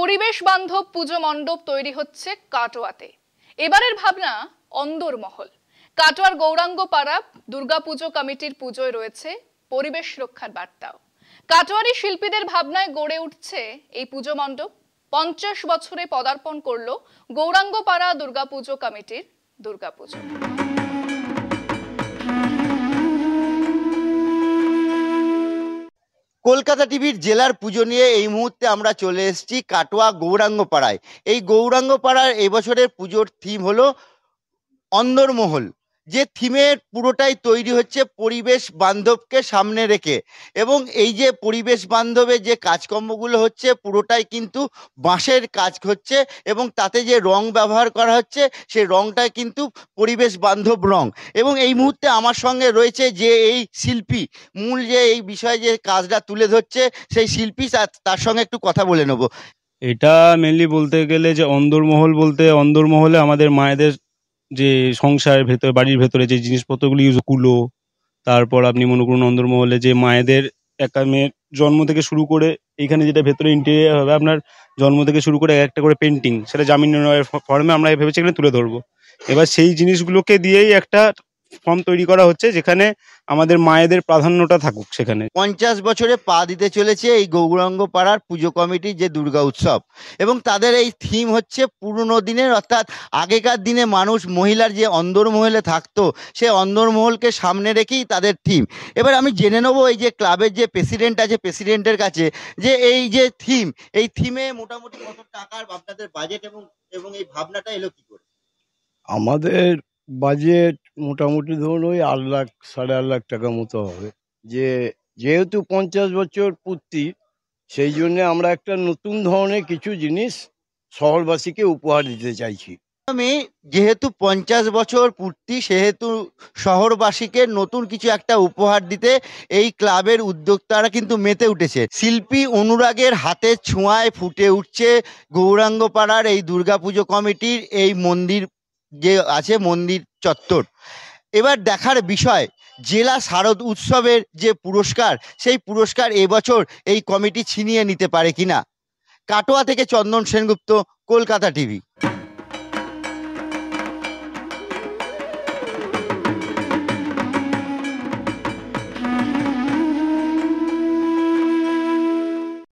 পরিবেশ বান্ধব পুজো মণ্ডপ তৈরি হচ্ছে কাটোয়াতে। এবারের ভাবনা অন্দরমহল। কাটোয়ার গৌরাঙ্গপাড়া দুর্গাপুজো কমিটির পুজোয় রয়েছে পরিবেশ রক্ষার বার্তাও। কাটোয়ারি শিল্পীদের ভাবনায় গড়ে উঠছে এই পুজো মণ্ডপ। 50 বছরে পদার্পণ করলো গৌরাঙ্গপাড়া দুর্গাপুজো কমিটির দুর্গাপুজো। কলকাতা টিভির জেলার পুজো নিয়ে এই মুহূর্তে আমরা চলে এসেছি কাটোয়া গৌরাঙ্গপাড়ায়। এই গৌরাঙ্গপাড়ার এবছরের পুজোর থিম হলো অন্দরমহল, যে থিমের পুরোটাই তৈরি হচ্ছে পরিবেশ বান্ধবকে সামনে রেখে। এবং এই যে পরিবেশ বান্ধবের যে কাজকর্মগুলো হচ্ছে পুরোটাই কিন্তু বাঁশের কাজ হচ্ছে, এবং তাতে যে রং ব্যবহার করা হচ্ছে সেই রংটা কিন্তু পরিবেশ বান্ধব রং। এবং এই মুহূর্তে আমার সঙ্গে রয়েছে যে এই শিল্পী, মূল যে এই বিষয়ে যে কাজটা তুলে ধরছে সেই শিল্পী, তার সঙ্গে একটু কথা বলে নেবো। এটা মেনলি বলতে গেলে যে অন্দরমহল বলতে, অন্দরমহলে আমাদের মায়েদের যে সংসারের ভেতরে, বাড়ির ভেতরে যে জিনিসপত্রগুলো ইউজ, কুলো, তারপর আপনি মনে করুন অন্দরমহলে যে মায়েদের একটা মেয়ের জন্ম থেকে শুরু করে এইখানে যেটা ভেতরে ইন্টেরিয়ার হবে, আপনার জন্ম থেকে শুরু করে একটা করে পেন্টিং, সেটা জামিন ফর্মে আমরা ভেবেছি এখানে তুলে ধরবো। এবার সেই জিনিসগুলোকে দিয়েই একটা ফর্ম তৈরি করা হচ্ছে যেখানে আমাদের মায়েদের প্রাধান্যটা থাকুক সেখানে। 50 বছরে পা দিতে চলেছে এই গৌরাঙ্গপাড়ার পুজো কমিটির যে দুর্গা উৎসব, এবং তাদের এই থিম হচ্ছে পুরনো দিনের, অর্থাৎ আগেকার দিনে মানুষ মহিলার যে অন্দরমহলে থাকতো সেই অন্দরমহলকে সামনে রেখেই তাদের থিম। এবার আমি জেনে নেবো এই যে ক্লাবের যে প্রেসিডেন্ট আছে, প্রেসিডেন্টের কাছে, যে এই যে থিম, এই থিমে মোটামুটি কত টাকার আপনাদের বাজেট, এবং এই ভাবনাটা এলো কি করে? আমাদের বাজেট মোটামুটি ধরুন ওই 8 লাখ 8.5 লাখ টাকা মতো হবে। যেহেতু 50 বছর পূর্তি, সেই জন্য আমরা একটা নতুন ধরনের কিছু জিনিস শহরবাসীকে উপহার দিতে চাইছি। আমি যেহেতু 50 বছর পূর্তি, সেহেতু শহরবাসীকে নতুন কিছু একটা উপহার দিতে এই ক্লাবের উদ্যোক্তারা কিন্তু মেতে উঠেছে। শিল্পী অনুরাগের হাতের ছোঁয়ায় ফুটে উঠছে গৌরাঙ্গপাড়ার এই দুর্গাপুজো কমিটির এই মন্দির যে আছে, মন্দির চত্বর। এবার দেখার বিষয়, জেলা শারদ উৎসবের যে পুরস্কার, সেই পুরস্কার এবছর এই কমিটি ছিনিয়ে নিতে পারে কিনা। কাটোয়া থেকে চন্দন সেনগুপ্ত, কলকাতা টিভি।